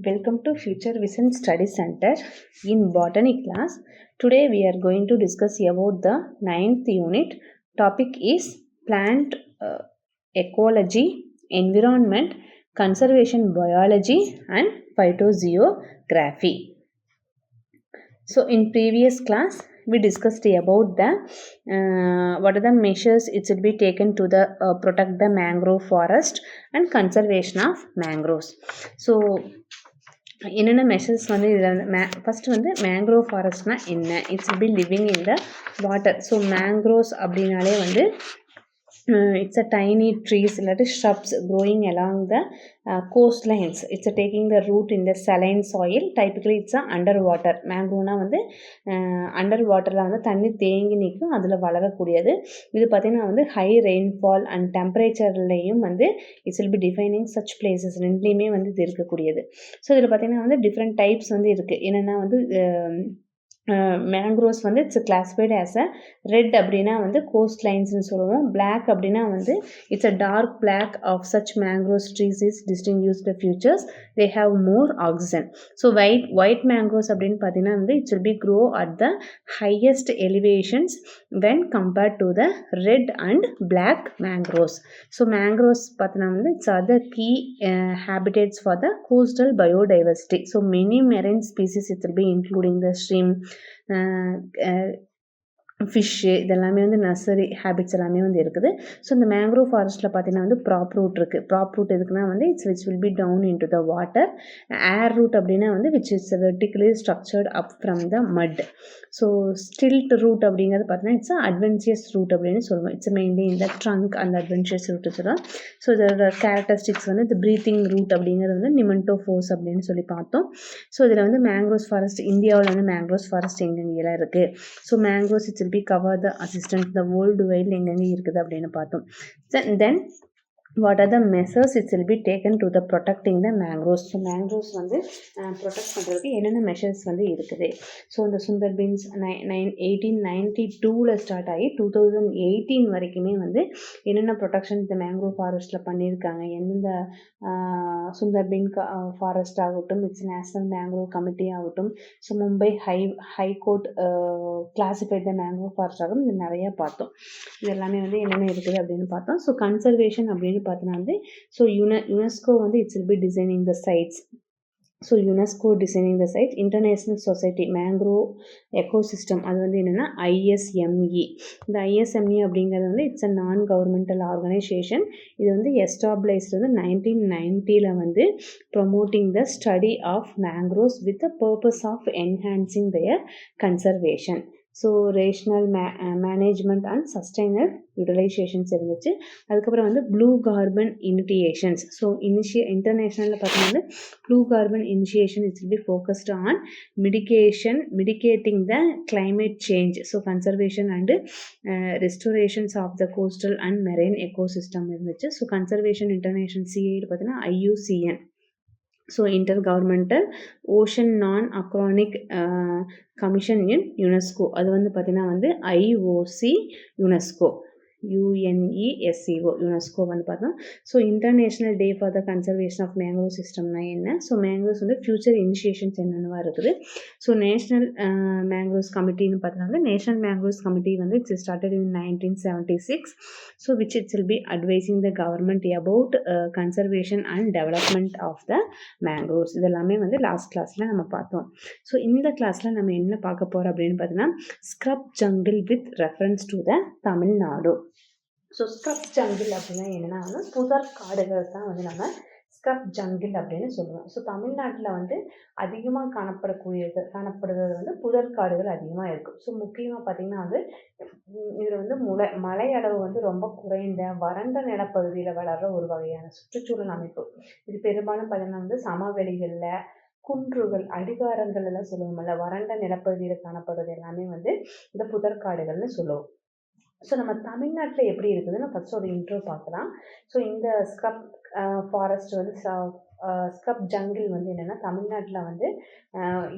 Welcome to Future Vision Study Center in Botany class. Today we are going to discuss about the 9th unit. Topic is plant ecology, environment, conservation biology and phytogeography. So in previous class we discussed about the what are the measures it should be taken to the protect the mangrove forest and conservation of mangroves. So என்னென்ன measures வந்து இதில் வந்து first வந்து mangrove ஃபாரஸ்ட்னா என்ன, it's be living in the water. So mangroves அப்படின்னாலே வந்து it's a tiny trees இல்லாட்டி shrubs growing along the coastlines. It's taking the root in the saline soil. Typically it's a underwater. மேங்க்ரோவ்னா வந்து under வாட்டரில் வந்து தண்ணி தேங்கி நிற்கும், அதில் வளரக்கூடியது. இது பார்த்திங்கன்னா வந்து ஹை ரெயின்ஃபால் அண்ட் டெம்பரேச்சர்லேயும் வந்து it's will B defining such places ரெண்டுலேயுமே வந்து இது இருக்கக்கூடியது. ஸோ இதில் பார்த்திங்கன்னா வந்து டிஃப்ரெண்ட் டைப்ஸ் வந்து இருக்குது. என்னென்னா வந்து மேங்க்ரோவ்ஸ் வந்து it's classified as a red அப்படின்னா வந்து கோஸ்ட் லைன்ஸ்னு சொல்லுவோம். பிளாக் அப்படின்னா வந்து it's a dark black of such mangroves trees is distinguished futures they have more oxygen. So white mangroves அப்படின்னு பார்த்தீங்கன்னா வந்து it's will be grow at the highest elevations when compared to the red and black mangroves. So mangroves பார்த்தீங்கன்னா வந்து it's are the key habitats for the coastal biodiversity. So many marine species it will be including the shrimp, fish, இதெல்லாமே வந்து nursery habits எல்லாமே வந்து இருக்குது. So இந்த mangrove ஃபாரஸ்ட்டில் பார்த்தீங்கன்னா வந்து ப்ராப் ரூட் இருக்குது. ப்ராப் ரூட் எதுக்குன்னா வந்து which will be down into the water. Air root அப்படின்னா வந்து which is vertically structured up from the mud. So ஸ்டில்ட் root அப்படிங்கிறது பார்த்தீங்கன்னா இட்ஸ் அட்வென்ச்சியஸ் ரூட் அப்படின்னு சொல்லுவோம். இட்ஸ் மெயின்லி இந்த ட்ரங்க் அந்த அட்வென்ச்சியஸ் ரூட் சொல்லலாம். ஸோ இதோட கேரக்டரிஸ்டிக்ஸ் வந்து இந்த ப்ரீத்திங் ரூட் அப்படிங்கிறது வந்து நிமெண்டோஃபோர்ஸ் அப்படின்னு சொல்லி பார்த்தோம். ஸோ இதில் வந்து மேங்க்ரோவ்ஸ் ஃபாரஸ்ட் இந்தியாவில் வந்து மேங்க்ரோவ்ஸ் ஃபாரஸ்ட் எங்கெங்கெல்லாம் இருக்குது. So mangroves it's will be cover the assistance the world வைடில் எங்கெங்கே இருக்குது அப்படின்னு பார்த்தோம். Then what are the measures it will be taken to the protecting the mangroves. So mangroves வந்து ப்ரொடெக்ட் பண்ணுறதுக்கு என்னென்ன மெஷர்ஸ் வந்து இருக்குது. ஸோ இந்த சுந்தர்பன்ஸ் 1892 ஸ்டார்ட் ஆகி 2018 வரைக்குமே வந்து என்னென்ன ப்ரொடெக்ஷன் இந்த மேங்க்ரோவ் ஃபாரஸ்ட்டில் பண்ணியிருக்காங்க. எந்தெந்த சுந்தர்பன் ஃபாரஸ்ட் ஆகட்டும், இட்ஸ் நேஷ்னல் மேங்க்ரோவ் கமிட்டி ஆகட்டும், ஸோ மும்பை ஹைகோர்ட் கிளாசிஃபைட் த மேங்க்ரோவ் ஃபாரஸ்ட் ஆகட்டும், இது நிறையா பார்த்தோம். இது எல்லாமே வந்து என்னென்ன இருக்குது அப்படின்னு பார்த்தோம். ஸோ கன்சர்வேஷன் அப்படின்னு பார்த்தோன்னா வந்து ஸோ யுனெஸ்கோ வந்து it's will be designing the sites. So UNESCO designing the site. International society mangrove ecosystem அது வந்து என்னென்னா ISME. இந்த ISME அப்படிங்கிறது வந்து இட்ஸ் அ நான் கவர்மெண்டல் ஆர்கனைசேஷன். இது வந்து எஸ்டாப்ளைஸ்டு வந்து 1990 வந்து promoting the study of mangroves with the purpose of enhancing their conservation. So rational management and sustainer utilizations இருந்துச்சு. அதுக்கப்புறம் வந்து ப்ளூ கார்பன் இனிஷியேஷன்ஸ். ஸோ இன்டர்நேஷ்னலில் பார்த்தீங்கன்னா blue carbon initiation it's be focused on mitigating the climate change. So conservation and restorations of the coastal and marine ecosystem இருந்துச்சு. So conservation international CID பார்த்தீங்கன்னா IUCN. So intergovernmental oceanographic commission இன் UNESCO அது வந்து பார்த்திங்கன்னா வந்து IOC UNESCO UNESCO UNESCO வந்து பார்த்தோம். So international day for the conservation of mangrove சிஸ்டம்னா என்ன. So mangroves வந்து ஃபியூச்சர் இனிஷியேஷன்ஸ் என்னென்னவா இருக்குது. ஸோ நேஷ்னல் மேங்க்ரோவ்ஸ் கமிட்டின்னு பார்த்தோம்னா நேஷனல் மேங்க்ரோவ்ஸ் கமிட்டி வந்து it's started in 1976. So which it's will B advising the government about conservation and development of the mangroves. இதெல்லாமே வந்து last கிளாஸில் நம்ம பார்த்தோம். ஸோ இந்த கிளாஸில் நம்ம என்ன பார்க்க போகிறோம் அப்படின்னு பார்த்தீங்கன்னா scrub jungle with reference to the Tamil Nadu. So scrub jungle அப்படின்னா என்னென்னா வந்து புதர் காடுகள் தான் வந்து நம்ம ஸ்க்ரப் ஜங்கிள் அப்படின்னு சொல்லுவோம். ஸோ தமிழ்நாட்டில் வந்து அதிகமாக காணப்படுறது வந்து புதர் காடுகள் அதிகமாக இருக்கும். ஸோ முக்கியமாக பார்த்திங்கன்னா வந்து இதில் வந்து மழை அளவு வந்து ரொம்ப குறைந்த வறண்ட நிலப்பகுதியில் வளர்கிற ஒரு வகையான சுற்றுச்சூழல் அமைப்பு. இது பெரும்பாலும் பார்த்திங்கன்னா வந்து சமவெளிகளில் குன்றுகள் அடிவாரங்கள் எல்லாம் சொல்லுவோம்ல, வறண்ட நிலப்பகுதியில் காணப்படுறது எல்லாமே வந்து இந்த புதற்காடுகள்னு சொல்லுவோம். ஸோ நம்ம தமிழ்நாட்டில் எப்படி இருக்குதுன்னு ஃபஸ்ட்டு ஒரு இன்ட்ரோ பார்க்கலாம். ஸோ இந்த ஸ்க்ரப் ஃபாரஸ்ட் வந்து ஸ்க்ரப் ஜங்கிள் வந்து என்னென்னா தமிழ்நாட்டில் வந்து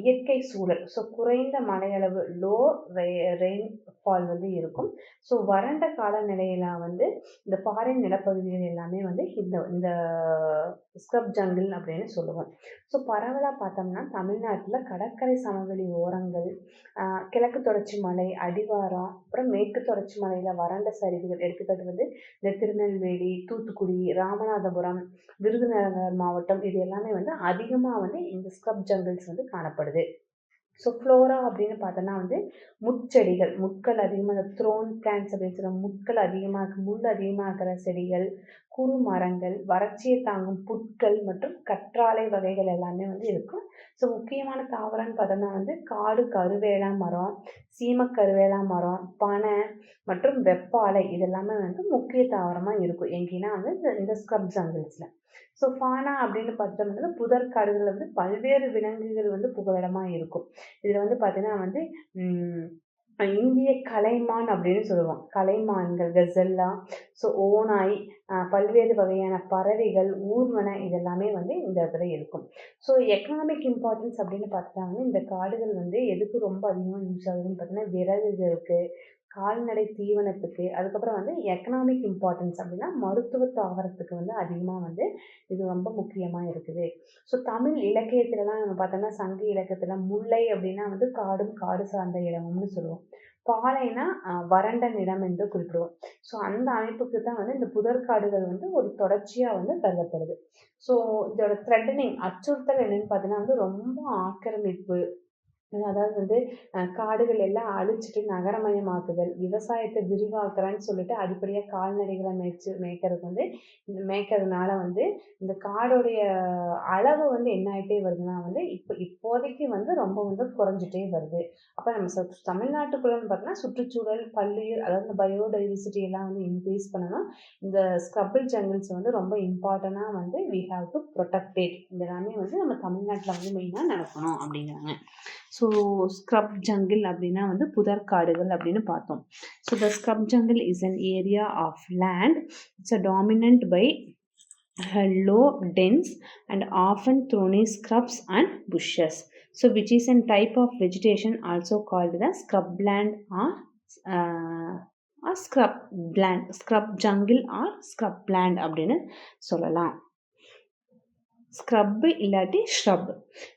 இயற்கை சூழல். ஸோ குறைந்த மழையளவு ரெயின் ஃபால் வந்து இருக்கும். ஸோ வறண்ட காலநிலையில வந்து இந்த ஃபாரின் நிலப்பகுதிகள் எல்லாமே வந்து இந்த இந்த ஸ்க்ரப் ஜங்கிள் அப்படின்னு சொல்லுவோம். ஸோ பரவலாக பார்த்தோம்னா தமிழ்நாட்டில் கடற்கரை சமவெளி ஓரங்கள், கிழக்கு தொடர்ச்சி மலை, அடிவாரம், அப்புறம் மேற்கு தொடர்ச்சி மலையில் வறண்ட சரிவுகள், எடுத்துக்காட்டு வந்து இந்த திருநெல்வேலி, தூத்துக்குடி, ராமநாதபுரம், விருதுநகர் மாவட்டம், இது எல்லாமே வந்து அதிகமாக வந்து இந்த ஸ்க்ரப் ஜங்கிள்ஸ் வந்து காணப்படுது. ஸோ ஃப்ளோரா அப்படின்னு பார்த்தோன்னா வந்து முட்செடிகள், முட்கள் அதிகமாக த்ரோன் பிளான்ட்ஸ் அப்படின்னு சொல்லுவாங்க. முட்கள் அதிகமாக முள் அதிகமாக இருக்கிற செடிகள், குறு மரங்கள், வறட்சியை தாங்கும் புற்கள் மற்றும் கற்றாழை வகைகள் எல்லாமே வந்து இருக்கும். ஸோ முக்கியமான தாவரம்னு பார்த்தோம்னா வந்து காடு கருவேலா மரம், சீமக்கருவேலா மரம், பனை மற்றும் வெப்பாலை, இதெல்லாமே வந்து முக்கிய தாவரமாக இருக்கும் எங்கேன்னா வந்து இந்த ஸ்க்ரப் ஜங்கிள்ஸில். ஸோ ஃபானா அப்படின்னு பார்த்தோம்னா புதற்காடுகள் வந்து பல்வேறு விலங்குகள் வந்து புகலிடமாக இருக்கும். இதில் வந்து பார்த்தீங்கன்னா வந்து இந்திய கலைமான் அப்படின்னு சொல்லுவோம். கலைமான்கள், கெசல்லா, ஸோ ஓநாய், பல்வேறு வகையான பறவைகள், ஊர்வன, இதெல்லாமே வந்து இந்த இடத்துல இருக்கும். ஸோ எக்கனாமிக் இம்பார்ட்டன்ஸ் அப்படின்னு பார்த்தா வந்து இந்த காடுகள் வந்து எதுக்கு ரொம்ப அதிகமாக யூஸ் ஆகுதுன்னு பார்த்தீங்கன்னா விறகுகளுக்கு, கால்நடை தீவனத்துக்கு, அதுக்கப்புறம் வந்து எக்கனாமிக் இம்பார்ட்டன்ஸ் அப்படின்னா மருத்துவ தாவரத்துக்கு வந்து அதிகமாக வந்து இது ரொம்ப முக்கியமாக இருக்குது. ஸோ தமிழ் இலக்கியத்துலலாம் நம்ம பார்த்தோம்னா சங்க இலக்கியத்தில் முல்லை அப்படின்னா வந்து காடும் காடு சார்ந்த இடமும்னு சொல்லுவோம். பாலைனா வறண்ட நிலம் என்று குறிப்பிடுவோம். ஸோ அந்த அமைப்புக்கு தான் வந்து இந்த புதற்காடுகள் வந்து ஒரு தொடர்ச்சியாக வந்து கருதப்படுது. ஸோ இதோட த்ரெட்டனிங் அச்சுறுத்தல் என்னன்னு பார்த்தீங்கன்னா வந்து ரொம்ப ஆக்கிரமிப்பு, அதாவது வந்து காடுகள் எல்லாம் அழிச்சிட்டு நகரமயமாக்குதல், விவசாயத்தை விரிவாக்குறேன்னு சொல்லிட்டு அடிப்படையாக கால்நடைகளை மேய்க்கிறதுக்கு வந்து மேய்க்கிறதுனால வந்து இந்த காடோடைய அளவு வந்து என்ன ஆகிட்டே வருதுன்னா வந்து இப்போதைக்கு வந்து ரொம்ப வந்து குறைஞ்சிட்டே வருது. அப்போ நம்ம தமிழ்நாட்டுக்குள்ளன்னு பார்த்தோன்னா சுற்றுச்சூழல், பல்லுயிர், அதாவது இந்த பயோடைவர்சிட்டி எல்லாம் வந்து இன்க்ரீஸ் பண்ணணும். இந்த ஸ்க்ரப்பிள் ஜங்கிள்ஸ் வந்து ரொம்ப இம்பார்ட்டண்ட்டாக வந்து we have to protect it. இதெல்லாமே வந்து நம்ம தமிழ்நாட்டில் வந்து மெயினாக நடக்கணும் அப்படிங்கிறாங்க. ஸோ ஸ்க்ரப் ஜங்கிள் அப்படின்னா வந்து புதற்காடுகள் அப்படின்னு பார்த்தோம். So the scrub jungle is an area of land. It's a dominant by low, dense and often thorny scrubs and bushes. So which is a type of vegetation also called the scrubland or scrub jungle or scrubland அப்படின்னு சொல்லலாம். Scrub இல்லாட்டி shrub.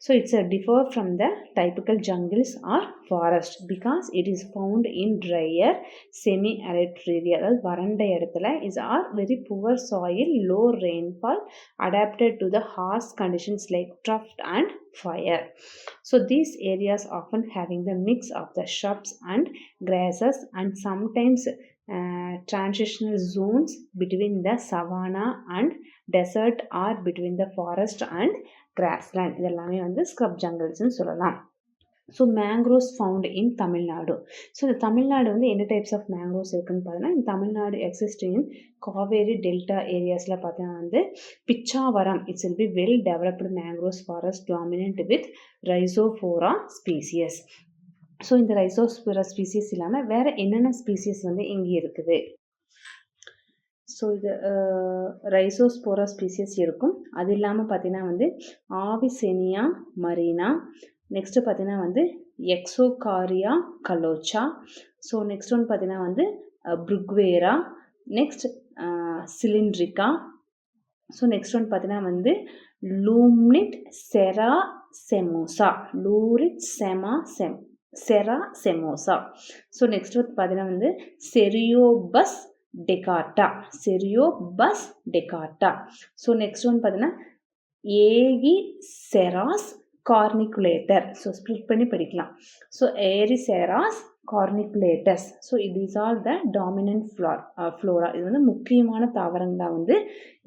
So it's a differ from the typical jungles or forest because it is found in drier semi arid area, அதாவது வறண்ட இடத்துல is or very poor soil, low rainfall, adapted to the harsh conditions like drought and fire. So these areas often having the mix of the shrubs and grasses and sometimes transitional zones between the savanna and desert or between the forest and grassland. இதெல்லாமே வந்து scrub ஜங்கிள்ஸ்னு சொல்லலாம். So mangroves found in Tamil Nadu. So இந்த தமிழ்நாடு வந்து என்ன types of mangroves இருக்குன்னு பார்த்தீங்கன்னா இந்த Tamil Nadu exist in Kaveri delta ஏரியாஸில் பார்த்தீங்கன்னா வந்து Pichavaram, it's will be well developed mangroves forest dominant with rhizophora species. So இந்த ரைசோஸ்போரா ஸ்பீசிஸ் இல்லாமல் வேறு என்னென்ன ஸ்பீசிஸ் வந்து இங்கே இருக்குது? ஸோ இது ரைசோஸ்போரா ஸ்பீசிஸ் இருக்கும். அது இல்லாமல் பார்த்தீங்கன்னா வந்து ஆவிசெனியா மரீனா, நெக்ஸ்ட்டு பார்த்தீங்கன்னா வந்து எக்ஸோகாரியா கலோச்சா, ஸோ நெக்ஸ்ட் ஒன் பார்த்தீங்கன்னா வந்து புருக்வேரா, நெக்ஸ்ட் சிலிண்ட்ரிக்கா, ஸோ நெக்ஸ்ட் ஒன் பார்த்தீங்கன்னா வந்து லூம்னிட் செரா செமோசா, லூரிட் செரா செமோசா. ஸோ நெக்ஸ்ட் வந்து பார்த்தீங்கன்னா வந்து ceriops decandra. So next one பார்த்தீங்கன்னா ஏகிசெராஸ் கார்னிகுலேட்டர். ஸோ ஸ்ப்ளிட் பண்ணி படிக்கலாம். So aegiceras corniculatum. So these are the dominant flora. இது வந்து முக்கியமான தாவரங்களாக வந்து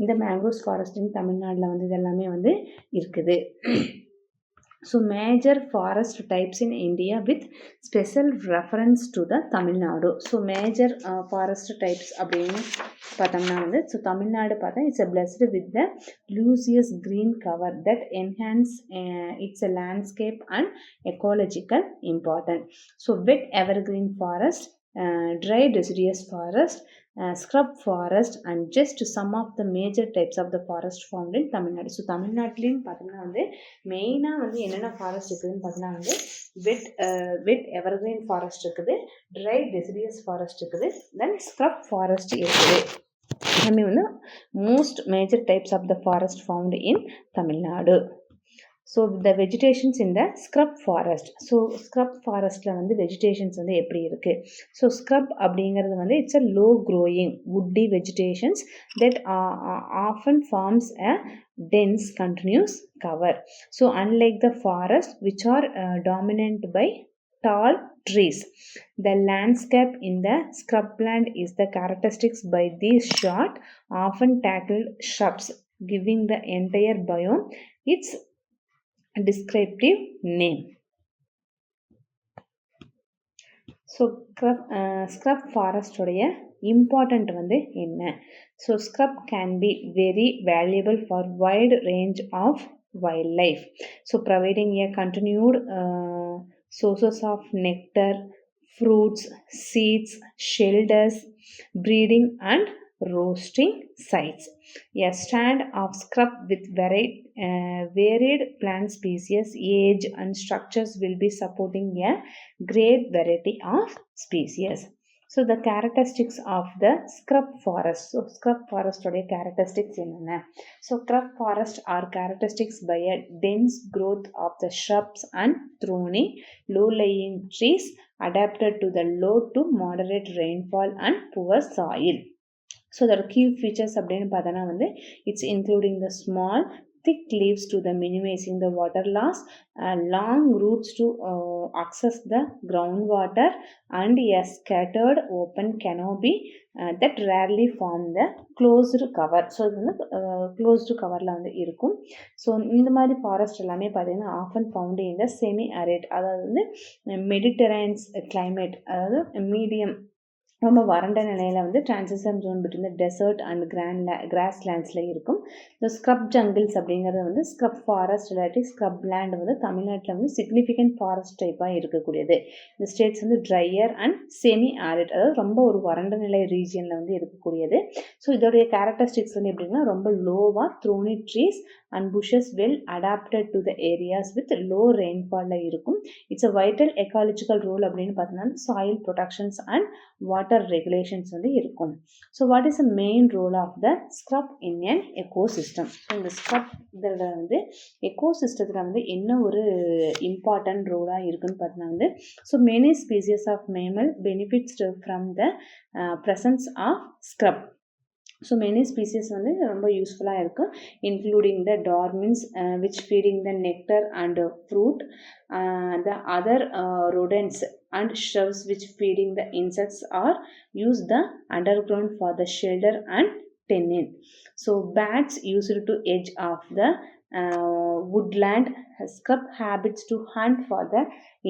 இந்த மேங்க்ரோவ்ஸ் ஃபாரஸ்டின் தமிழ்நாட்டில் வந்து இதெல்லாமே வந்து இருக்குது. So major forest types in India with special reference to the Tamil Nadu. So major forest types அப்படின்னு பார்த்தோம்னா வந்து ஸோ தமிழ்நாடு பார்த்தா it's blessed with the luscious green cover that enhance its landscape and ecological importance. So wet evergreen forest, dry deciduous forest, scrub forest and just some of the major types of the forest found in Tamil Nadu. So தமிழ்நாட்டிலையும் பார்த்தீங்கன்னா வந்து மெயினாக வந்து என்னென்ன forest இருக்குதுன்னு பார்த்தீங்கன்னா வந்து wet evergreen forest இருக்குது, ட்ரை டெசிடியஸ் ஃபாரஸ்ட் இருக்குது, தென் ஸ்க்ரப் ஃபாரஸ்ட் இருக்குது. எல்லாமே வந்து most major types of the forest found in Tamil Nadu. So the vegetations in the scrub forest. So scrub ஃபாரஸ்ட்டில் வந்து வெஜிடேஷன்ஸ் வந்து எப்படி இருக்குது? ஸோ ஸ்க்ரப் அப்படிங்கிறது வந்து it's a low growing woody vegetations that often forms a dense continuous cover. So unlike the forest which are dominant by tall trees, the landscape in the scrubland is the characteristics by these short often tackled shrubs, giving the entire biome its descriptive name. So scrub ஃபாரஸ்டோடைய important வந்து என்ன? So scrub can be very valuable for wide range of wild life. So providing a continued sources of nectar, fruits, seeds, shelters, breeding and roasting sites. A stand of scrub with varied plant species, age and structures will be supporting a great variety of species. So the characteristics of the scrub forest. So scrub forest உடைய characteristics என்னென்ன? So scrub forest are characteristics by a dense growth of the shrubs and thorny low-lying trees adapted to the low to moderate rainfall and poor soil. So there are key features அப்படின்னு பார்த்தோன்னா வந்து it's including the small thick leaves to the minimizing the water loss, long roots to access the groundwater, and a scattered open canopy that rarely form the closed cover. So இது வந்து closed கவரில் வந்து இருக்கும். So இந்த மாதிரி forest எல்லாமே பார்த்தீங்கன்னா often found in the semi arid, அதாவது வந்து மெடிட்டரேனியன் கிளைமேட், அதாவது மீடியம் ரொம்ப வறண்ட நிலையில் வந்து transition zone between the desert and grass லேண்ட்ஸில் இருக்கும். ஸோ ஸ்க்ரப் ஜங்கிள்ஸ் அப்படிங்கிறது வந்து ஸ்க்ரப் ஃபாரஸ்ட் இல்லாட்டி ஸ்க்ரப் லேண்ட் வந்து தமிழ்நாட்டில் வந்து சிக்னிஃபிகண்ட் ஃபாரஸ்ட் டைப்பாக இருக்கக்கூடியது. இந்த ஸ்டேட்ஸ் வந்து ட்ரையர் அண்ட் செமி ஆரிட், அதாவது ரொம்ப ஒரு வறண்ட நிலை ரீஜியனில் வந்து இருக்கக்கூடியது. ஸோ இதோடைய கேரக்டரிஸ்டிக்ஸ் வந்து எப்படின்னா ரொம்ப லோவாக thorny trees and bushes well adapted to the areas with low rainfall இருக்கும். It's a vital ecological role அப்படின்னு பார்த்தீங்கன்னா soil protections and water regulations வந்து இருக்கும். So what is the main role of the scrub in an ecosystem? இந்த scrub இதில் வந்து எக்கோசிஸ்டத்தில் வந்து என்ன ஒரு இம்பார்ட்டன்ட் ரோலாக இருக்குன்னு பார்த்தீங்கன்னா வந்து so many species of mammal benefits from the presence of scrub. So many species வந்து ரொம்ப யூஸ்ஃபுல்லாக இருக்கும், including the dormice which feeding the nectar and fruit, the other rodents and shrubs which feeding the insects or use the underground for the shelter and tanning. So bats used to edge of the woodland scrub habits to hunt for the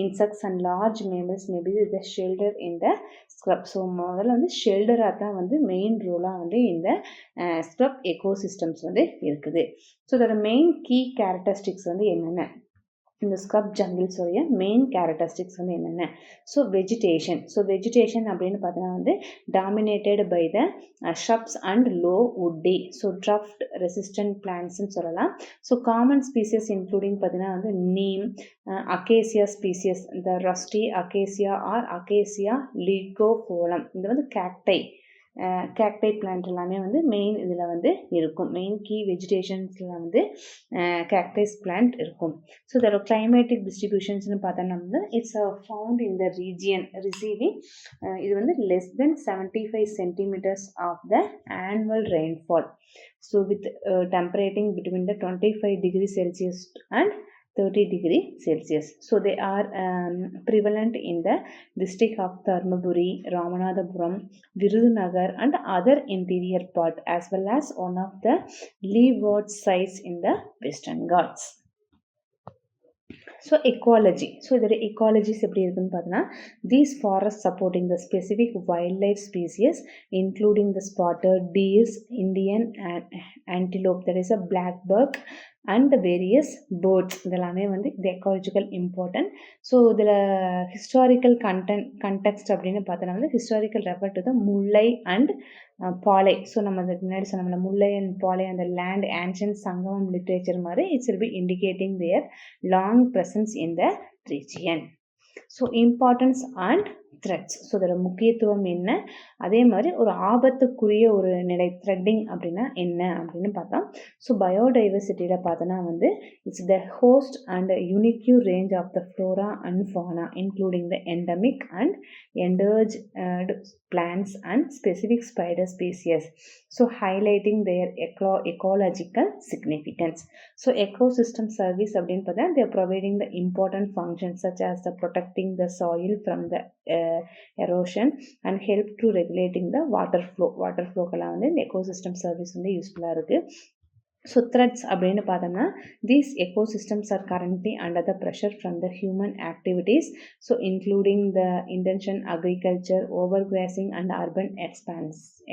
insects and large mammals may be the shelter in the scrub. So முதல்ல வந்து ஷெல்டராக தான் வந்து main ரோலாக வந்து இந்த scrub ecosystems வந்து இருக்குது. So இதோட main key characteristics வந்து என்னென்ன? இந்த ஸ்க்ரப் ஜங்கிள்ஸோடைய மெயின் கேரக்டரிஸ்டிக்ஸ் வந்து என்னென்ன? ஸோ வெஜிடேஷன் அப்படின்னு பார்த்தீங்கன்னா வந்து dominated by the shrubs and low woody, so drought resistant பிளான்ட்ஸ்ன்னு சொல்லலாம். ஸோ காமன் ஸ்பீசியஸ் இன்க்ளூடிங் பார்த்தீங்கன்னா வந்து நீம், அகேசியா ஸ்பீசியஸ், இந்த rusty acacia or acacia leucophloea, இது வந்து கேக்டை பிளான்ட் எல்லாமே வந்து மெயின் இதில் வந்து இருக்கும். மெயின் கீ வெஜிடேஷன்ஸில் வந்து கேக்டைஸ் பிளான்ட் இருக்கும். ஸோ இதோட கிளைமேட்டிக் டிஸ்ட்ரிபியூஷன்ஸ்னு பார்த்தோம்னா வந்து it's found in the region receiving இது வந்து less than 75 centimeters of the annual rainfall. So with temperating between the 25 degrees Celsius and 30 degrees Celsius. So they are prevalent in the district of Dharmaburi, Ramanathapuram, Virudhunagar and other interior part, as well as one of the leeward sites in the Western Ghats. So ecology. So இதோட எக்காலஜிஸ் எப்படி இருக்குன்னு பார்த்தோன்னா these forest supporting the specific wild life species including the spotted tears, Indian antelope, that is a black buck, and the various birds இதெல்லாமே வந்து இது ecological important. So இதில் historical context அப்படின்னு பார்த்தோன்னா வந்து historical refer to the Mullai and Palai. So நம்ம அதுக்கு முன்னாடி சொன்னோம்ல முல்லை அண்ட் பாலை அந்த லேண்ட் ஆன்ஷியன்ட் சங்கமம் லிட்ரேச்சர் மாதிரி it's will be indicating their long presence in the region. So importance and threats. So இதோட முக்கியத்துவம் என்ன, அதே மாதிரி ஒரு ஆபத்துக்குரிய ஒரு நிலை த்ரெட்டிங் அப்படின்னா என்ன அப்படின்னு பார்த்தோம். ஸோ பயோடைவர்சிட்டியில் பார்த்தோன்னா வந்து it's the host and unique range of the flora and fauna including the endemic and endangered plants and specific spider species, so highlighting their ecological significance. So ecosystem service அப்படினு பார்த்தா they are providing the important functions such as the protecting the soil from the erosion and help to regulating the water flow கெல்லாம் வந்து இந்த ecosystem service வந்து யூஸ்ஃபுல்லாக இருக்குது. So threads அப்படின்னு பார்த்தோம்னா these ecosystems R currently under the pressure from the human activities, so including the intention agriculture, over crossing and urban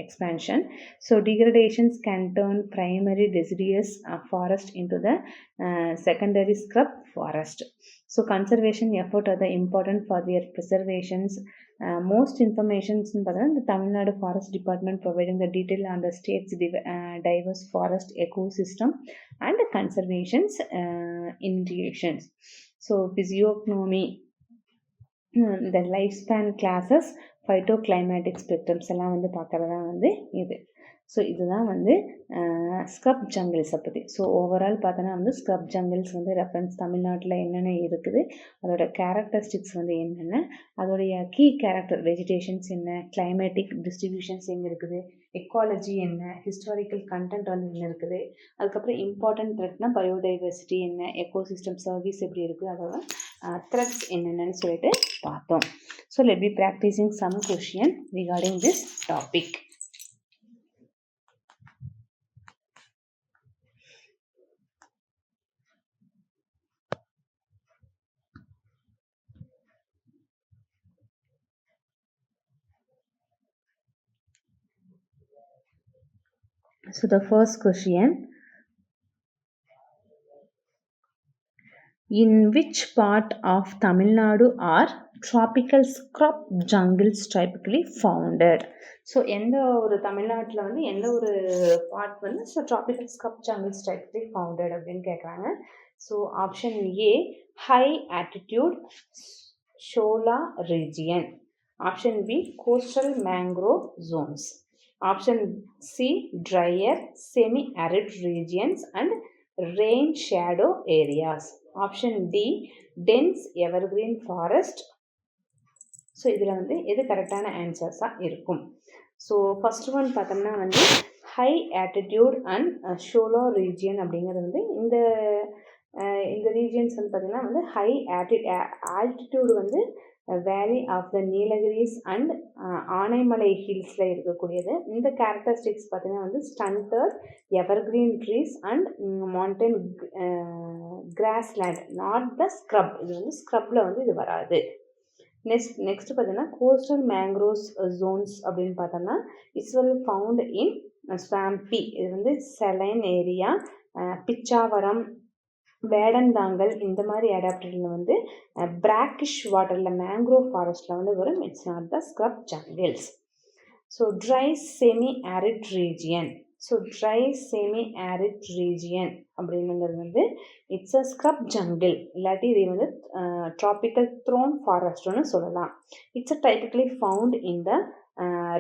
expansion. So degradations can turn primary deciduous forest into the secondary scrub forest. So conservation effort are the important for their preservations. Most informations in the Tamil Nadu Forest Department providing the detail on the state's diverse forest ecosystem and the conservations indications. So physiognomy, the lifespan classes, phytoclimatic spectrums எல்லாம் வந்து பார்க்கறதா வந்து இது. So இதுதான் வந்து scrub ஜங்கிள்ஸை பற்றி. So overall பார்த்தோன்னா வந்து scrub jungles வந்து ரெஃபரன்ஸ் தமிழ்நாட்டில் என்னென்ன இருக்குது, அதோட கேரக்டரிஸ்டிக்ஸ் வந்து என்னென்ன, அதோடைய கீ கேரக்டர் வெஜிடேஷன்ஸ் என்ன, கிளைமேட்டிக் டிஸ்ட்ரிபியூஷன்ஸ் எங்கே இருக்குது, எக்காலஜி என்ன, ஹிஸ்டாரிக்கல் கண்டென்ட் வந்து என்ன இருக்குது, அதுக்கப்புறம் இம்பார்ட்டன்ட் த்ரெட்னா பயோடைவர்சிட்டி என்ன, எக்கோசிஸ்டம் சர்வீஸ் எப்படி இருக்குது, அதோட த்ரெட்ஸ் என்னென்னு சொல்லிட்டு பார்த்தோம். So let be practicing some question regarding this topic. So the first question, in which part of Tamil Nadu are tropical scrub jungles typically founded? So எந்த ஒரு தமிழ்நாட்டில் வந்து எந்த ஒரு பார்ட் வந்து so tropical scrub jungles typically founded அப்படின்னு கேட்குறாங்க. So option A high altitude shola region, option B coastal mangrove zones, option C drier semi-arid regions and rain shadow areas, option D dense evergreen forest. So இதில் வந்து எது கரெக்டான ஆன்சர்ஸாக இருக்கும்? So first one பார்த்தோம்னா வந்து high attitude and Sholay region அப்படிங்கிறது வந்து இந்த ரீஜியன்ஸ் வந்து பார்த்திங்கன்னா வந்து ஹை ஆல்டிடியூடு வந்து valley of the Nilgiris and Anaimalai ஹில்ஸில் இருக்கக்கூடியது. இந்த கேரக்டரிஸ்டிக்ஸ் பார்த்திங்கன்னா வந்து stunted evergreen trees and mountain grassland, not the scrub. இது வந்து ஸ்க்ரப்பில் வந்து இது வராது. நெக்ஸ்ட் பார்த்தீங்கன்னா கோஸ்டல் மேங்க்ரோவ்ஸ் ஜோன்ஸ் அப்படின்னு பார்த்தோம்னா இட்ஸ் வெல் ஃபவுண்ட் இன் ஸ்வாம்பி, இது வந்து செலைன் ஏரியா, பிச்சாவரம், வேடந்தாங்கல் இந்த மாதிரி அடாப்டரில் வந்து பிராக்கிஷ் வாட்டரில் மேங்க்ரோவ் ஃபாரஸ்ட்டில் வந்து வரும். It's not the scrub jungles. So try semi arid region, so try semi arid region அப்படிங்கிறது வந்து இட்ஸ் அ ஸ்க்ரப் ஜங்கிள், இல்லாட்டி இதை வந்து ட்ராபிக்கல் த்ரோன் ஃபாரஸ்ட்னு சொல்லலாம். It's a typically found in the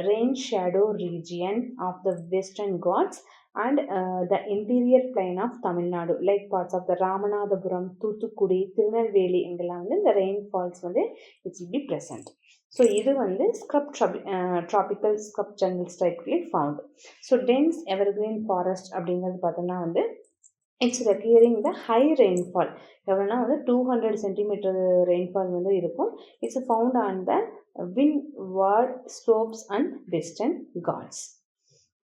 rain shadow region of the Western Ghats and the interior plain of Tamil Nadu, like parts of the Ramanathapuram, Thuthukudi, Tirunelveli இங்கெல்லாம் வந்து இந்த rainfalls வந்து it will be present. So இது வந்து scrub tropical scrub jungles typically found. So dense evergreen forest அப்படிங்கிறது பார்த்தோம்னா வந்து it's requiring the high rainfall, எவ்வளோனா வந்து 200 சென்டிமீட்டர் ரெயின்ஃபால் வந்து இருக்கும். It's found on the windward slopes and western ghats.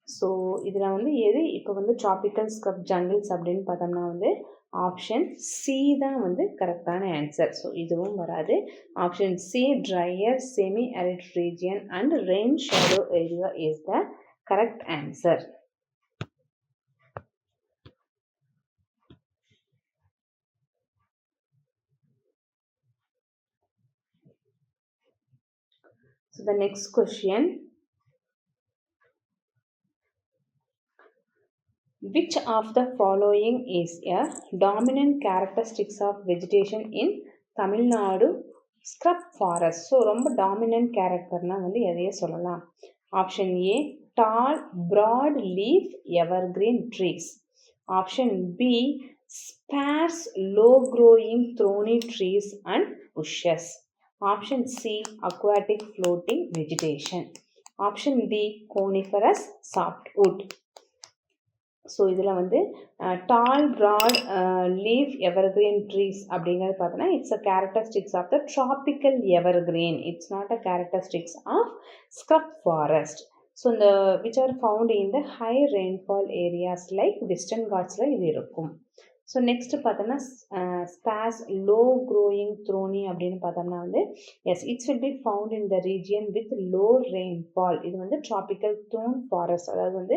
So இதில் வந்து எது இப்போ வந்து ட்ராபிக்கல் ஸ்க்ரப் ஜங்கிள்ஸ் அப்படின்னு பார்த்தோம்னா வந்து ஆப்ஷன் சி தான் வந்து கரெக்டான ஆன்சர். ஸோ இதுவும் வராது. Option C dryer semi அரிட் region and rain shadow area is the correct answer. So the next question, which of the following is a dominant characteristics of vegetation in Tamil Nadu scrub forest? So ரொம்ப dominant characterனா வந்து எதைய சொல்லலாம்? Option A, tall broad leaf evergreen trees. Option B, sparse low growing thorny trees and bushes. Option C, aquatic floating vegetation. Option D, coniferous softwood. So இதில் வந்து tall broad leaf evergreen trees அப்படிங்கிறது பார்த்தோன்னா it's a characteristics of the tropical evergreen. It's not a characteristics of scrub forest. So இந்த which are found in the high rainfall areas like western காட்ஸில் இது இருக்கும். So next பார்த்தோம்னா ஸ்பாஸ் low growing த்ரோனி அப்படின்னு பார்த்தோம்னா வந்து S it's will B found in the region with low rainfall. இது வந்து ட்ராபிக்கல் த்ரோன் ஃபாரஸ்ட், அதாவது வந்து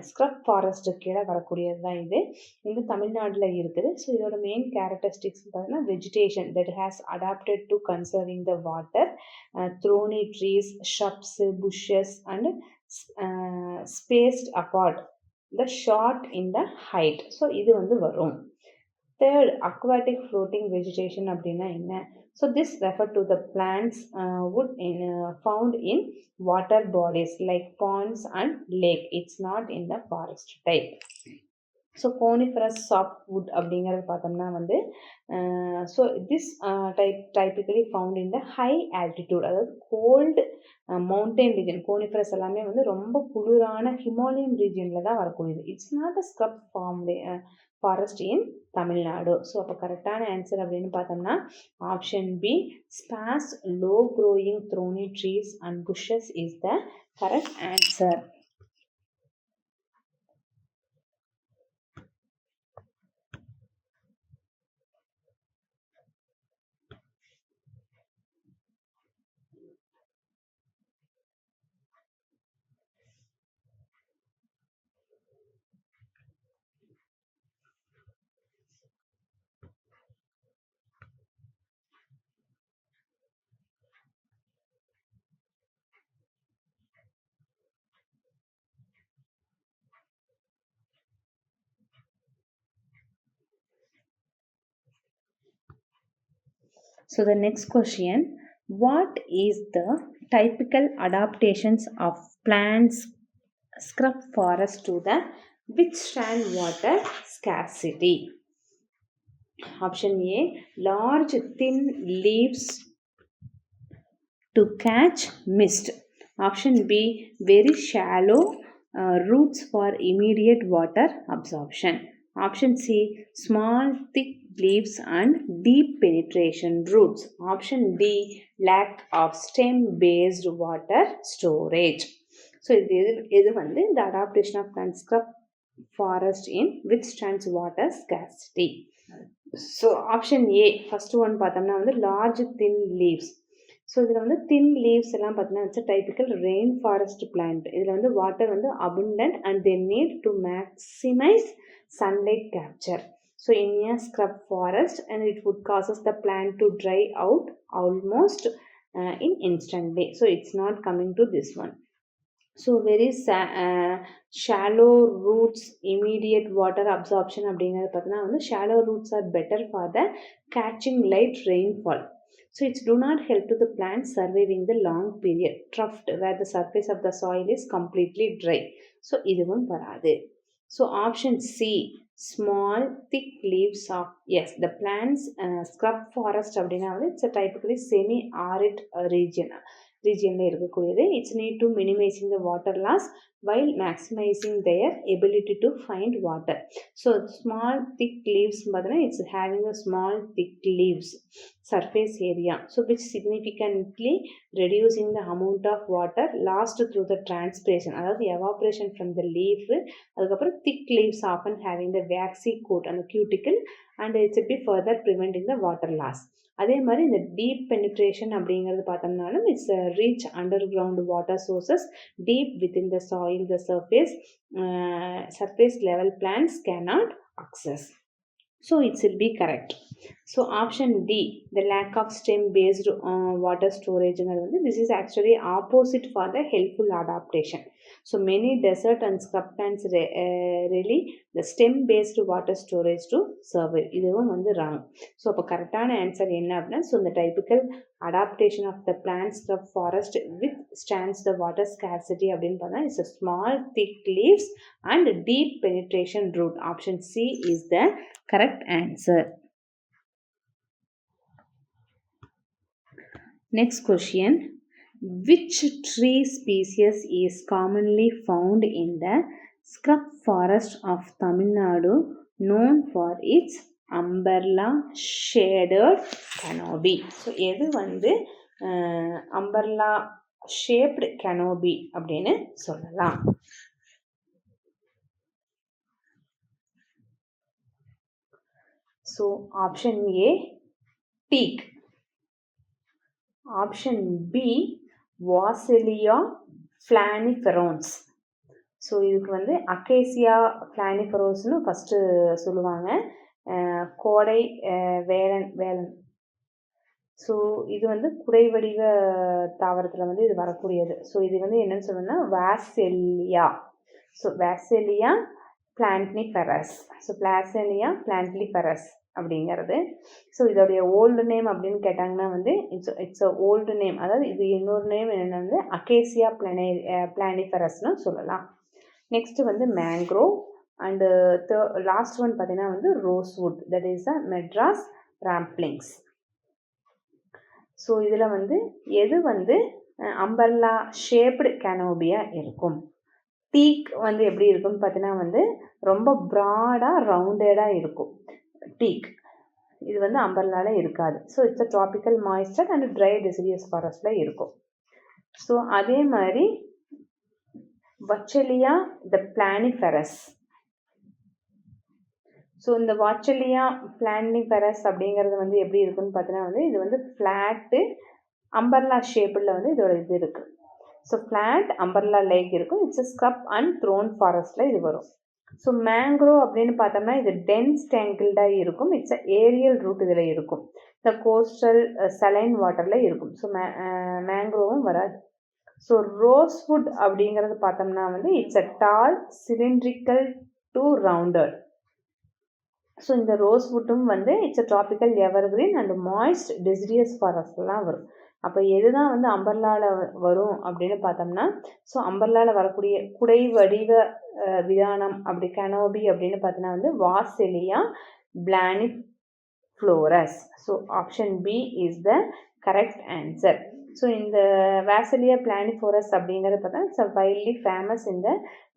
ஸ்க்ரப் ஃபாரஸ்ட்டு கீழே வரக்கூடியது தான் இது. இந்த தமிழ்நாட்டில் இருக்குது. ஸோ இதோட மெயின் கேரக்டரிஸ்டிக்ஸ் பார்த்தோன்னா vegetation that has adapted to conserving the water, thorny trees, shrubs, bushes and spaced apart the short in the height. So இது வந்து வரும். தேர்ட் aquatic floating vegetation அப்படின்னா என்ன? ஸோ this refer to the plants would found in water bodies like ponds and lake. It's not in the forest type. So coniferous softwood அப்படிங்கிறது பார்த்தோம்னா வந்து so this typically found in the high altitude, அதாவது cold mountain region. Coniferous எல்லாமே வந்து ரொம்ப குளிரான ஹிமாலயன் ரீஜனில் தான் வரக்கூடியது. It's not a scrub forest in Tamil Nadu. So அப்போ கரெக்டான ஆன்சர் அப்படின்னு பார்த்தோம்னா option B, sparse low growing thorny trees and bushes is the correct answer. So the next question, what is the typical adaptations of plants scrub forest to the withstand water scarcity? Option A, large thin leaves to catch mist. Option B, very shallow roots for immediate water absorption. Option C, small thick leaves and deep penetration roots. Option D, lack of stem based water storage. So இது வந்து the adaptation of plant scrub forest in withstands water scarcity. So option A, first one பார்த்தோம்னா வந்து large thin leaves. So இதில் வந்து தின் leaves எல்லாம் பார்த்தீங்கன்னா it's typical rain forest plant. இதில் வந்து வாட்டர் வந்து abundant and they need to maximise sunlight capture. So in a scrub forest and it would causes the plant to dry out almost in instantly. So it's not coming to this one. So very shallow roots immediate water absorption அப்படிங்கிறது பார்த்தீங்கன்னா வந்து shallow roots are better for the catching light rainfall. So it do not help to the plant surviving the long period troughed where the surface of the soil is completely dry. So இதுவும் வராது. So option C, small thick leaves of, yes, the plants scrub forest அப்படின்னா வந்து it's a typically semi arid region இருக்கக்கூடியது. It's need to minimizing the water loss while maximizing their ability to find water. So small thick leaves பார்த்தீங்கன்னா it's having a small thick leaves surface area, so which significantly reducing the amount of water lost through the transpiration, அதாவது evaporation from the leaf. அதுக்கப்புறம் thick leaves often having the waxy coat and the cuticle and it will be further preventing the water loss. அதே மாதிரி இந்த deep penetration அப்படிங்கிறது பார்த்தோம்னாலும் it's reach under ground water sources deep within the soil the surface level plants cannot access. So it's will be correct. So option D, the lack of stem based water storage, this is actually opposite for the helpful adaptation. So many desert and scrub plants really the stem based water storage to survive. இதுவும் wrong. So அப்போ கரெக்டான answer என்ன அப்படின்னா, so the typical adaptation of the plant scrub forest withstands the water scarcity அப்படின்னு பார்த்தா is a small thick leaves and deep penetration root. Option C is the correct answer. Next question, which tree species is commonly found in the scrub forest of Tamil Nadu known for its umbrella shaded canopy? So எது umbrella shaped canopy அப்படின்னு சொல்லலாம். So option A, teak. Option B, Wasselia flaniferans. So இதுக்கு acacia ஃப்ளானிஃபரோஸ்னு first சொல்லுவாங்க. கோடை Velan. So இது குடை வடிவ தாவரத்தில் இது வரக்கூடியது. ஸோ இது என்னன்னு சொல்லணும்னா வாசெலியா. ஸோ வாசெலியா பிளான்டினிஃபெரஸ். ஸோ வாசெலியா பிளான்டினிஃபெரஸ் அப்படிங்கிறது. ஸோ இதோடைய ஓல்டு நேம் அப்படின்னு கேட்டாங்கன்னா இட்ஸ் அ ஓல்டு நேம். அதாவது இது இன்னொரு நேம் என்னென்னா அக்கேசியா பிளானிஃபெரஸ்னு சொல்லலாம். Next mangrove and last one பார்த்தீங்கன்னா rosewood, that is a Madras ramblings. So இதில் எது அம்பர்லா ஷேப்டு கேனோபியாக இருக்கும். டீக் எப்படி இருக்கும்னு பார்த்தீங்கன்னா ரொம்ப ப்ராடாக ரவுண்டடாக இருக்கும் டீக். இது அம்பர்லால இருக்காது. So it's a tropical moister and dry deciduous ஃபாரஸ்ட்ல இருக்கும். ஸோ அதே மாதிரி வச்சலியா த பிளானிஃபெரஸ். ஸோ இந்த வாச்சலியா பிளானிஃபெரஸ் அப்படிங்கிறது எப்படி இருக்குன்னு பார்த்தீங்கன்னா இது ஃப்ளாட்டு அம்பர்லா ஷேப்பில் இதோட இது இருக்கு. ஸோ ஃப்ளாட் அம்பர்லா லேக் இருக்கும். இட்ஸ் ஸ்க்ரப் அண்ட் த்ரோன் ஃபாரஸ்ட்ல இது வரும். ஸோ மேங்க்ரோவ் அப்படின்னு பார்த்தோம்னா இது டென்ஸ் டேங்கிள்டாக இருக்கும். இட்ஸ் அ ஏரியல் ரூட் இதில் இருக்கும். இந்த கோஸ்டல் சலைன் வாட்டரில் இருக்கும். ஸோ மேங்க்ரோவும் வராது. ஸோ ரோஸ்வுட் அப்படிங்கிறது பார்த்தோம்னா it's a tall cylindrical to rounded. So இந்த ரோஸ்வுட்டும் it's a tropical evergreen and moist deciduous ஃபாரஸ்ட்லாம் வரும். அப்போ எதுதான் அம்பர்லாவில் வரும் அப்படின்னு பார்த்தோம்னா, ஸோ அம்பர்லாவில் வரக்கூடிய குடை வடிவ விதானம் அப்படி கனோபி அப்படின்னு பார்த்தோன்னா vachellia planifrons. So option B is the correct answer. So இந்த வாசெலியா பிளானிஃப்ளோரஸ் அப்படிங்கிறது பார்த்தா இட்ஸ் வைட்லி ஃபேமஸ் இந்த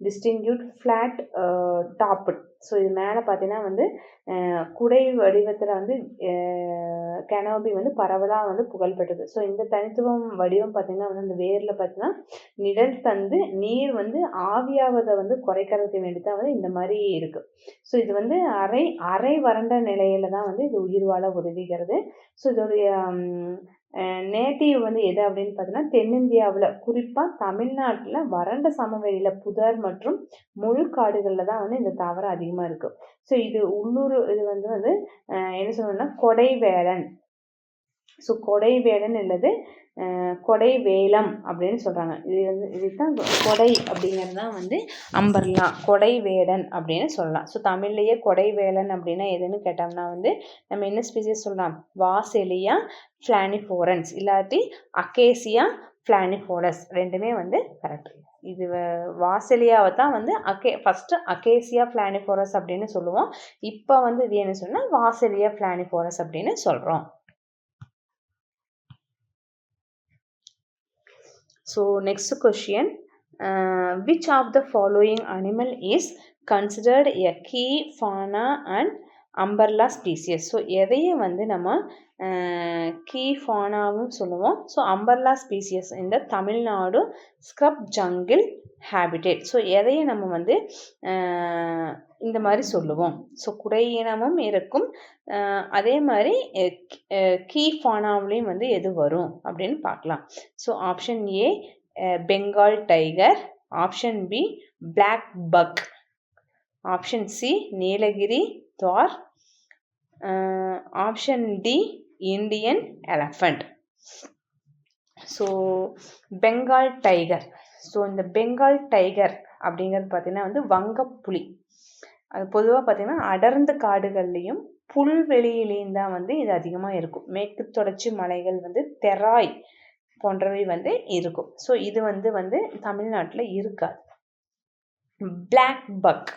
டிஸ்டிங்யூட் ஃப்ளாட் டாப்டு. ஸோ இது மேலே பார்த்தீங்கன்னா குடை வடிவத்தில் கெனோபி பரவலாக புகழ்பெற்றது. ஸோ இந்த தனித்துவம் வடிவம் பார்த்தீங்கன்னா இந்த வேரில் பார்த்தீங்கன்னா நிழல் தந்து நீர் ஆவியாவதை குறைக்கிறதுக்கு வேண்டி தான் இந்த மாதிரி இருக்குது. ஸோ இது அரை வறண்ட நிலையில தான் இது உயிர் வாழ உதவுகிறது. ஸோ இதோடைய நேட்டிவ் எது அப்படின்னு பார்த்தீங்கன்னா தென்னிந்தியாவில் குறிப்பாக தமிழ்நாட்டில் வறண்ட சமவெளியில் புதர் மற்றும் முழு காடுகளில் தான் இந்த தாவரம் அதிகமாக இருக்குது. ஸோ இது உள்ளூர் இது என்ன சொல்லணும்னா கொடை வேலன். ஸோ கொடை வேலன் அல்லது கொடை வேலம் அப்படின்னு சொல்கிறாங்க. இதுதான் கொடை அப்படிங்கிறது தான் அம்பர்லா கொடை வேடன் அப்படின்னு சொல்லலாம். ஸோ தமிழ்லேயே கொடை வேலன் அப்படின்னா எதுன்னு கேட்டோம்னா நம்ம என்ன ஸ்பீசிஸ் சொல்லலாம், வாசெலியா ஃப்ளானிஃபோரன்ஸ் இல்லாட்டி அக்கேசியா ஃப்ளானிஃபோரஸ் ரெண்டுமே கரெக்ட். இது வாசெலியாவை தான் ஃபஸ்ட்டு அக்கேசியா ஃப்ளானிஃபோரஸ் அப்படின்னு சொல்லுவோம். இப்போ இது என்ன சொன்னால் வாசெலியா ஃப்ளானிஃபோரஸ் அப்படின்னு சொல்கிறோம். So next question, which of the following animal is considered a key fauna and umbrella species? So எதையே நம்ம கீ ஃபானாவும் சொல்லுவோம். ஸோ அம்பர்லா ஸ்பீசியஸ் இந்த Tamil Nadu scrub jungle habitat. So எதையே நம்ம இந்த மாதிரி சொல்லுவோம். ஸோ குடை இனமும் இருக்கும், அதே மாதிரி கீ ஃபானாவிலையும் எது வரும் அப்படின்னு பார்க்கலாம். So option A Bengal tiger, option B black buck, option C Nilgiri tahr, option D Indian elephant. So Bengal tiger. So இந்த பெங்கால் டைகர் அப்படிங்கிறது பார்த்திங்கன்னா வந்து வங்கப்புலி. அது பொதுவாக பார்த்திங்கன்னா அடர்ந்த காடுகள்லேயும் புல்வெளியிலையும் தான் வந்து இது அதிகமாக இருக்கும். மேற்கு தொடர்ச்சி மலைகள் வந்து தெராய் போன்றவை வந்து இருக்கும். ஸோ இது வந்து தமிழ்நாட்டில் இருக்காது. Black buck.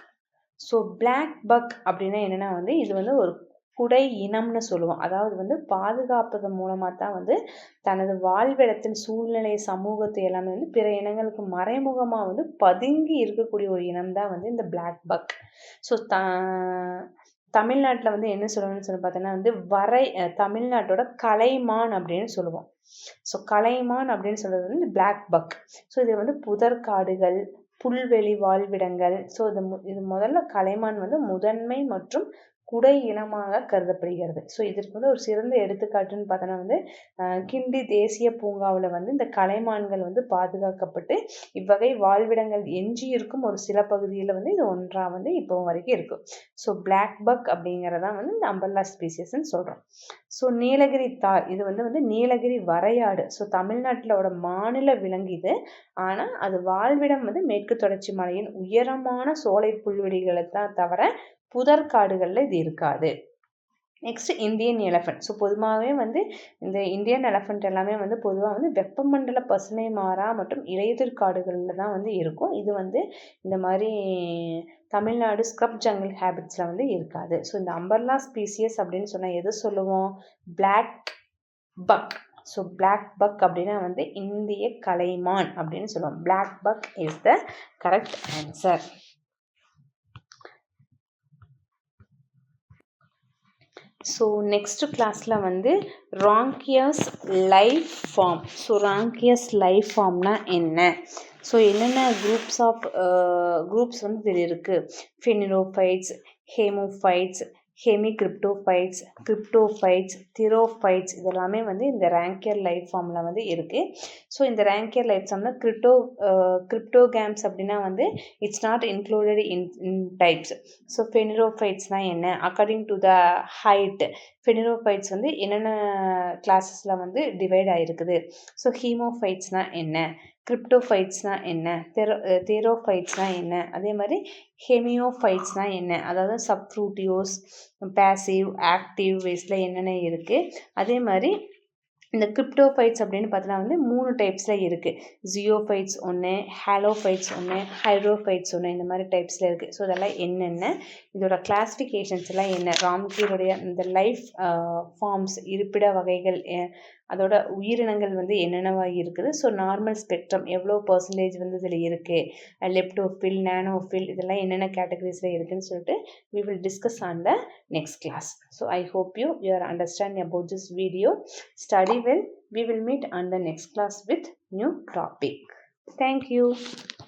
So black buck அப்படின்னா என்னென்னா வந்து இது வந்து ஒரு குடை இனம்னு சொல்லுவோம். அதாவது வந்து பாதுகாப்பது மூலமாக தான் வந்து தனது வாழ்விடத்தின் சூழ்நிலை சமூகத்தை எல்லாமே வந்து பிற இனங்களுக்கு மறைமுகமாக வந்து பதுங்கி இருக்கக்கூடிய ஒரு இனம் தான் வந்து இந்த பிளாக் பக். ஸோ தமிழ்நாட்டில் வந்து என்ன சொல்லுவோம்னு சொல்லி பார்த்தோன்னா வந்து தமிழ்நாட்டோட கலைமான் அப்படின்னு சொல்லுவோம். ஸோ கலைமான் அப்படின்னு சொல்கிறது வந்து பிளாக் பக். ஸோ இது வந்து புதற்காடுகள், புல்வெளி வாழ்விடங்கள். ஸோ இது முதல்ல கலைமான் வந்து முதன்மை மற்றும் குடை இனமாக கருதப்படுகிறது. ஸோ இதற்கு வந்து ஒரு சிறந்த எடுத்துக்காட்டுன்னு பார்த்தோன்னா வந்து கிண்டி தேசிய பூங்காவில் வந்து இந்த கலைமான்கள் வந்து பாதுகாக்கப்பட்டு இவ்வகை வாழ்விடங்கள் எஞ்சி இருக்கும் ஒரு சில பகுதியில் வந்து இது ஒன்றாக வந்து இப்போ வரைக்கும் இருக்கும். ஸோ பிளாக் பக் அப்படிங்கிறதான் வந்து இந்த அம்பர்லா ஸ்பீசிஸ்ன்னு சொல்கிறோம். ஸோ நீலகிரி தார் இது வந்து நீலகிரி வரையாடு. ஸோ தமிழ்நாட்டிலோட மாநில விலங்கு இது. ஆனால் அது வாழ்விடம் வந்து மேற்கு தொடர்ச்சி மலையின் உயரமான சோலை புல்வெளிகளை தான் தவிர புதற்காடுகளில் இது இருக்காது. Next Indian elephant. ஸோ பொதுவாகவே வந்து இந்த இந்தியன் எலஃபண்ட் எல்லாமே வந்து பொதுவாக வந்து வெப்பமண்டல பசுமை மாறா மற்றும் இலையுதிர் காடுகளில் தான் வந்து இருக்கும். இது வந்து இந்த மாதிரி தமிழ்நாடு ஸ்க்ரப் ஜங்கிள் ஹேபிட்ஸில் வந்து இருக்காது. ஸோ இந்த அம்பர்லா ஸ்பீசியஸ் அப்படின்னு சொன்னால் எது சொல்லுவோம்? Black buck. So black buck அப்படின்னா வந்து இந்திய கலைமான் அப்படின்னு சொல்லுவோம். Black buck is the correct answer. So next கிளாஸில் வந்து ராங்கியஸ் லைஃப் ஃபார்ம். ஸோ ராங்கியஸ் லைஃப் ஃபார்ம்னா என்ன? ஸோ என்னென்ன குரூப்ஸ் வந்து இதில் இருக்குது? ஃபெனிரோஃபைட்ஸ், ஹேமோஃபைட்ஸ், ஹெமிகிரிப்டோஃபைட்ஸ், கிரிப்டோஃபைட்ஸ், திரோஃபைட்ஸ் இதெல்லாமே வந்து இந்த ராங்கியர் லைஃப் ஃபார்மில் வந்து இருக்குது. ஸோ இந்த ராங்கியர் லைஃப் ஃபார்மில் கிரிப்டோகேம்ஸ் அப்படின்னா வந்து it's not included in types. So ஃபெனிரோஃபைட்ஸ்னால் என்ன? According to the height phanerophytes வந்து என்னென்ன கிளாஸஸில் வந்து டிவைட் ஆகிருக்குது? ஸோ ஹீமோஃபைட்ஸ்னால் என்ன? கிரிப்டோஃபைட்ஸ்னால் என்ன? தெரோஃபைட்ஸ்னால் என்ன? அதே மாதிரி ஹெமியோஃபைட்ஸ்னால் என்ன? அதாவது சப்ஃப்ரூட்டியோஸ், பேசிவ், ஆக்டிவ் வேஸில் என்னென்ன இருக்குது? அதே மாதிரி இந்த கிரிப்டோஃபைட்ஸ் அப்படின்னு பார்த்தோன்னா வந்து 3 டைப்ஸில் இருக்குது. ஜியோஃபைட்ஸ் ஒன்று, ஹாலோஃபைட்ஸ் ஒன்று, ஹைட்ரோஃபைட்ஸ் ஒன்று, இந்த மாதிரி டைப்ஸில் இருக்குது. ஸோ இதெல்லாம் என்னென்ன, இதோட கிளாஸிஃபிகேஷன்ஸ் எல்லாம் என்ன, ராம்கீருடைய இந்த லைஃப் ஃபார்ம்ஸ் இருப்பிட வகைகள், அதோட உயிரினங்கள் வந்து என்னென்னவாக இருக்குது. ஸோ நார்மல் ஸ்பெக்ட்ரம் எவ்வளோ பர்சன்டேஜ் வந்து இதில் இருக்குது, லெப்டோஃபில், நானோஃபில் இதெல்லாம் என்னென்ன கேட்டகரிஸில் இருக்குதுன்னு சொல்லிட்டு we will discuss on the next class. So I hope you are understanding about this video. Study well. We will meet on the next class with new topic. Thank you.